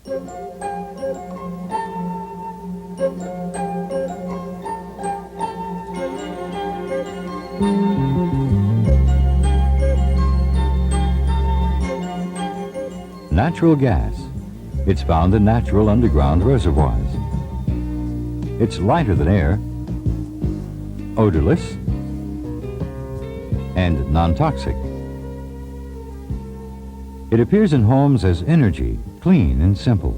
Natural gas. It's found in natural underground reservoirs. It's lighter than air, odorless, and non-toxic. It appears in homes as energy, clean and simple.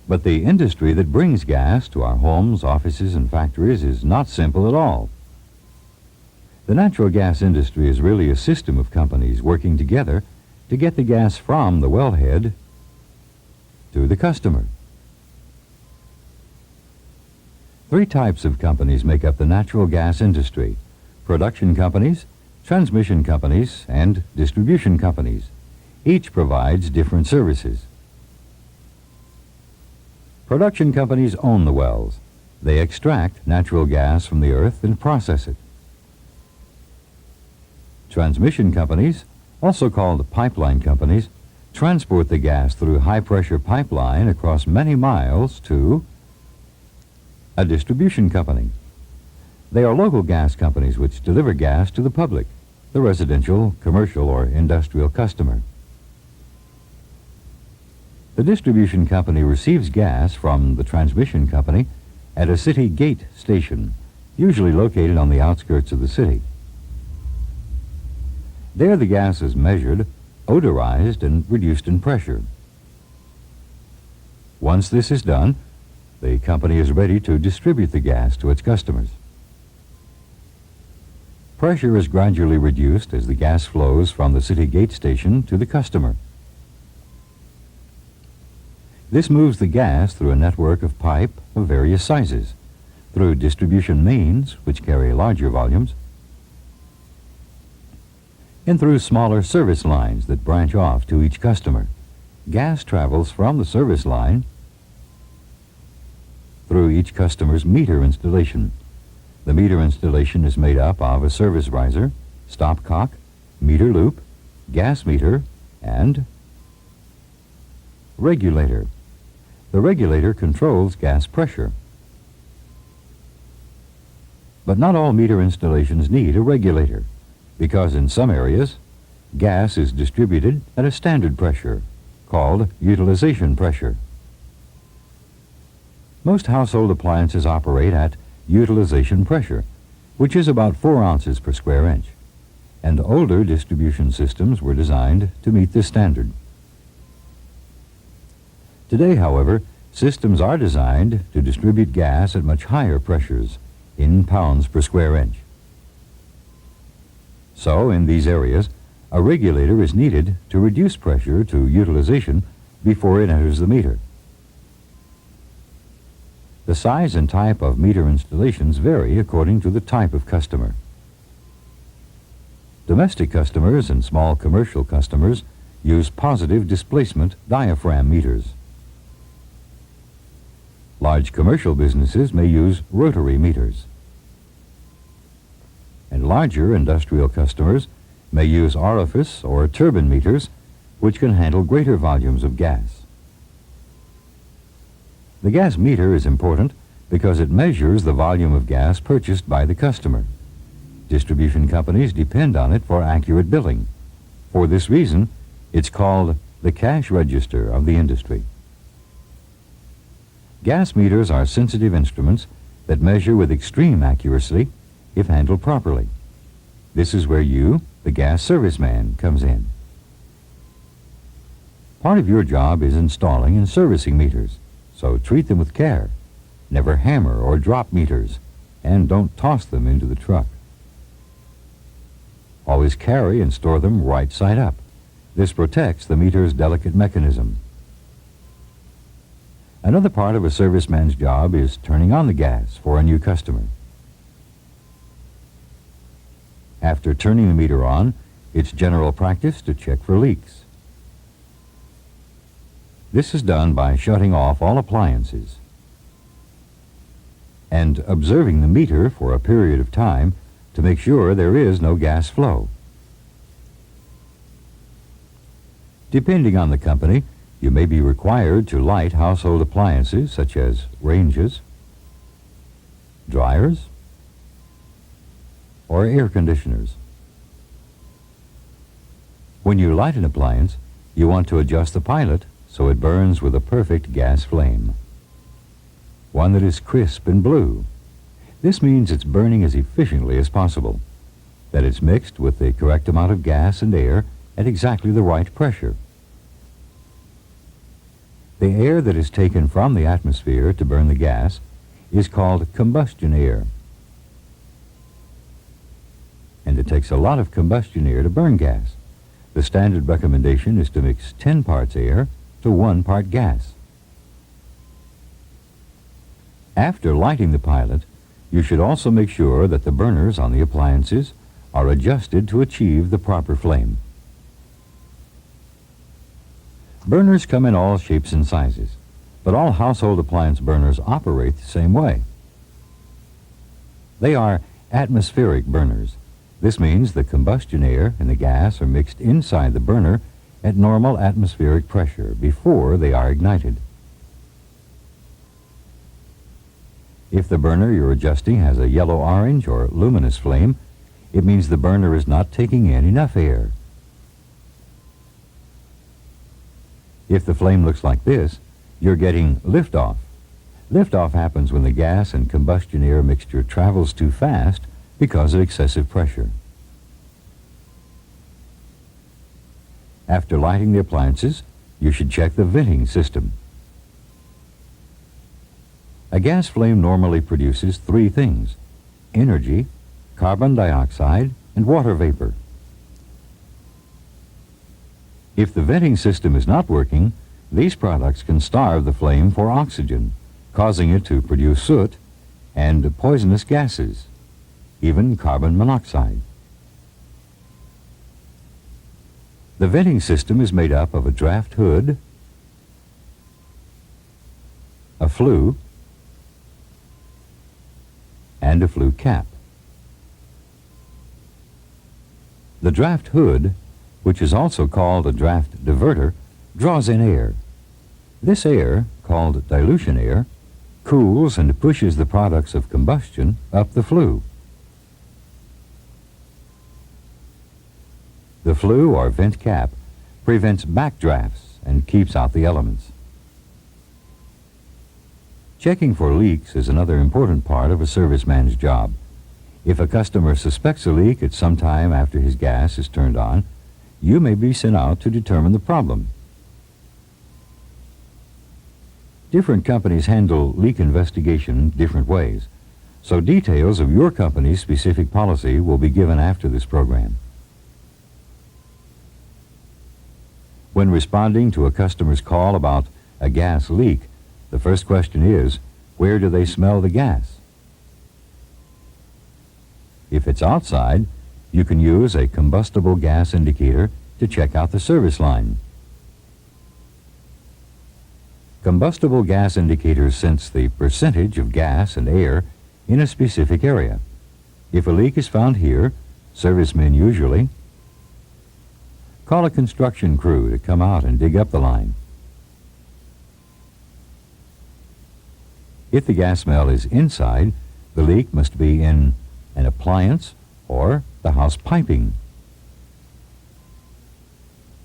But the industry that brings gas to our homes, offices, and factories is not simple at all. The natural gas industry is really a system of companies working together to get the gas from the wellhead to the customer. Three types of companies make up the natural gas industry: production companies, transmission companies, and distribution companies. Each provides different services. Production companies own the wells. They extract natural gas from the earth and process it. Transmission companies, also called pipeline companies, transport the gas through high-pressure pipeline across many miles to a distribution company. They are local gas companies which deliver gas to the public, the residential, commercial, or industrial customer. The distribution company receives gas from the transmission company at a city gate station, usually located on the outskirts of the city. There the gas is measured, odorized, and reduced in pressure. Once this is done, the company is ready to distribute the gas to its customers. Pressure is gradually reduced as the gas flows from the city gate station to the customer. This moves the gas through a network of pipe of various sizes, through distribution mains, which carry larger volumes, and through smaller service lines that branch off to each customer. Gas travels from the service line through each customer's meter installation. The meter installation is made up of a service riser, stopcock, meter loop, gas meter, and regulator. The regulator controls gas pressure. But not all meter installations need a regulator, because in some areas, gas is distributed at a standard pressure, called utilization pressure. Most household appliances operate at utilization pressure, which is about 4 ounces per square inch, and older distribution systems were designed to meet this standard. Today, however, systems are designed to distribute gas at much higher pressures, in pounds per square inch. So, in these areas, a regulator is needed to reduce pressure to utilization before it enters the meter. The size and type of meter installations vary according to the type of customer. Domestic customers and small commercial customers use positive displacement diaphragm meters. Large commercial businesses may use rotary meters. And larger industrial customers may use orifice or turbine meters, which can handle greater volumes of gas. The gas meter is important because it measures the volume of gas purchased by the customer. Distribution companies depend on it for accurate billing. For this reason, it's called the cash register of the industry. Gas meters are sensitive instruments that measure with extreme accuracy if handled properly. This is where you, the gas serviceman, comes in. Part of your job is installing and servicing meters, so treat them with care. Never hammer or drop meters, and don't toss them into the truck. Always carry and store them right side up. This protects the meter's delicate mechanism. Another part of a serviceman's job is turning on the gas for a new customer. After turning the meter on, it's general practice to check for leaks. This is done by shutting off all appliances and observing the meter for a period of time to make sure there is no gas flow. Depending on the company, you may be required to light household appliances such as ranges, dryers, or air conditioners. When you light an appliance, you want to adjust the pilot so it burns with a perfect gas flame. One that is crisp and blue. This means it's burning as efficiently as possible, that it's mixed with the correct amount of gas and air at exactly the right pressure. The air that is taken from the atmosphere to burn the gas is called combustion air. And it takes a lot of combustion air to burn gas. The standard recommendation is to mix 10 parts air to 1 part gas. After lighting the pilot, you should also make sure that the burners on the appliances are adjusted to achieve the proper flame. Burners come in all shapes and sizes, but all household appliance burners operate the same way. They are atmospheric burners. This means the combustion air and the gas are mixed inside the burner at normal atmospheric pressure before they are ignited. If the burner you're adjusting has a yellow-orange or luminous flame, it means the burner is not taking in enough air. If the flame looks like this, you're getting liftoff. Liftoff happens when the gas and combustion air mixture travels too fast because of excessive pressure. After lighting the appliances, you should check the venting system. A gas flame normally produces 3 things: energy, carbon dioxide, and water vapor. If the venting system is not working, these products can starve the flame for oxygen, causing it to produce soot and poisonous gases, even carbon monoxide. The venting system is made up of a draft hood, a flue, and a flue cap. The draft hood, which is also called a draft diverter, draws in air. This air, called dilution air, cools and pushes the products of combustion up the flue. The flue or vent cap prevents backdrafts and keeps out the elements. Checking for leaks is another important part of a serviceman's job. If a customer suspects a leak at some time after his gas is turned on, you may be sent out to determine the problem. Different companies handle leak investigation different ways, so details of your company's specific policy will be given after this program. When responding to a customer's call about a gas leak, the first question is, where do they smell the gas? If it's outside, you can use a combustible gas indicator to check out the service line. Combustible gas indicators sense the percentage of gas and air in a specific area. If a leak is found here, servicemen usually call a construction crew to come out and dig up the line. If the gas smell is inside, the leak must be in an appliance or the house piping.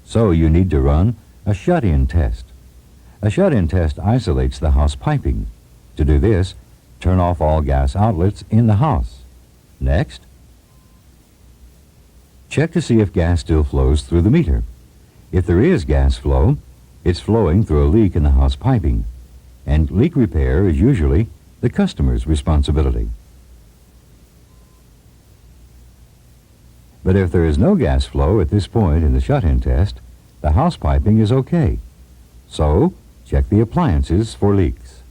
So you need to run a shut-in test. A shut-in test isolates the house piping. To do this, turn off all gas outlets in the house. Next, check to see if gas still flows through the meter. If there is gas flow, it's flowing through a leak in the house piping, and leak repair is usually the customer's responsibility. But if there is no gas flow at this point in the shut-in test, the house piping is okay. So, check the appliances for leaks.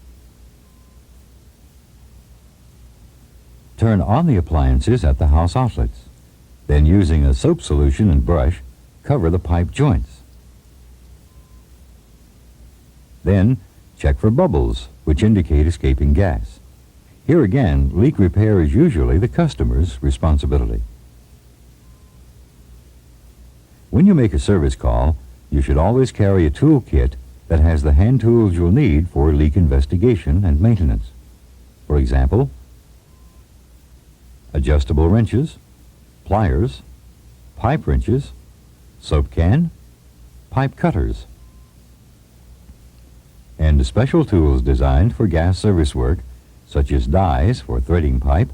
Turn on the appliances at the house outlets. Then, using a soap solution and brush, cover the pipe joints. Then, check for bubbles, which indicate escaping gas. Here again, leak repair is usually the customer's responsibility. When you make a service call, you should always carry a tool kit that has the hand tools you'll need for leak investigation and maintenance. For example, adjustable wrenches, pliers, pipe wrenches, soap can, pipe cutters, and special tools designed for gas service work, such as dies for threading pipe,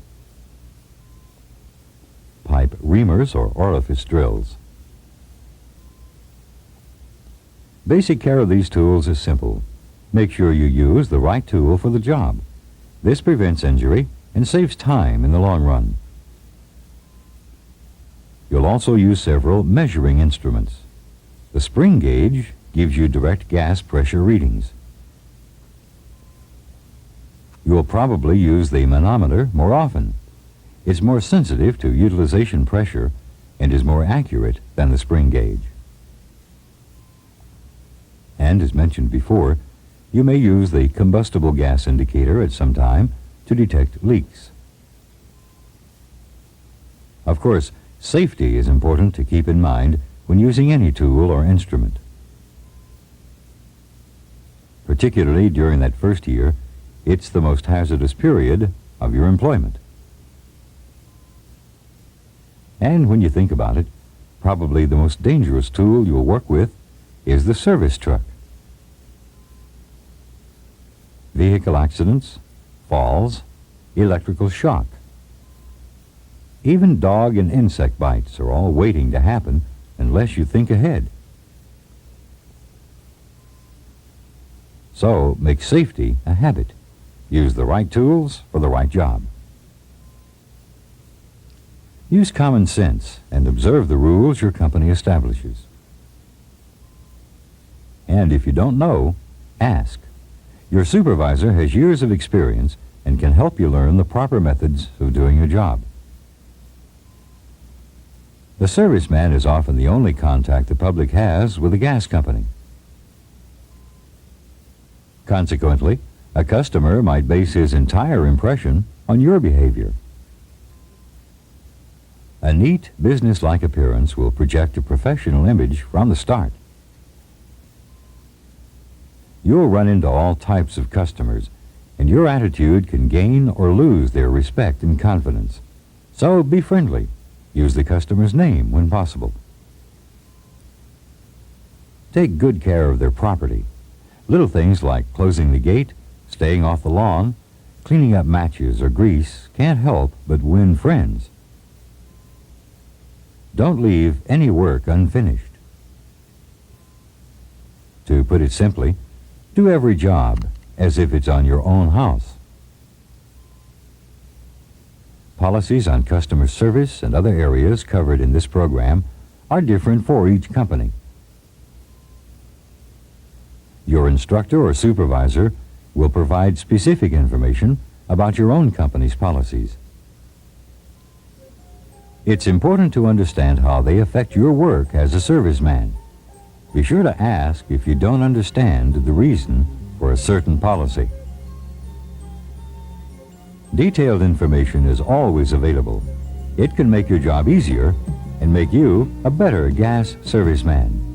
pipe reamers or orifice drills. Basic care of these tools is simple. Make sure you use the right tool for the job. This prevents injury and saves time in the long run. You'll also use several measuring instruments. The spring gauge gives you direct gas pressure readings. You'll probably use the manometer more often. It's more sensitive to utilization pressure and is more accurate than the spring gauge. And as mentioned before, you may use the combustible gas indicator at some time to detect leaks. Of course, safety is important to keep in mind when using any tool or instrument. Particularly during that first year, it's the most hazardous period of your employment. And when you think about it, probably the most dangerous tool you'll work with is the service truck. Vehicle accidents, falls, electrical shock. Even dog and insect bites are all waiting to happen unless you think ahead. So make safety a habit. Use the right tools for the right job. Use common sense and observe the rules your company establishes. And if you don't know, ask. Your supervisor has years of experience and can help you learn the proper methods of doing your job. The serviceman is often the only contact the public has with a gas company. Consequently, a customer might base his entire impression on your behavior. A neat, business-like appearance will project a professional image from the start. You'll run into all types of customers, and your attitude can gain or lose their respect and confidence. So be friendly. Use the customer's name when possible. Take good care of their property. Little things like closing the gate, staying off the lawn, cleaning up matches or grease can't help but win friends. Don't leave any work unfinished. To put it simply, do every job as if it's on your own house. Policies on customer service and other areas covered in this program are different for each company. Your instructor or supervisor will provide specific information about your own company's policies. It's important to understand how they affect your work as a serviceman. Be sure to ask if you don't understand the reason for a certain policy. Detailed information is always available. It can make your job easier and make you a better gas serviceman.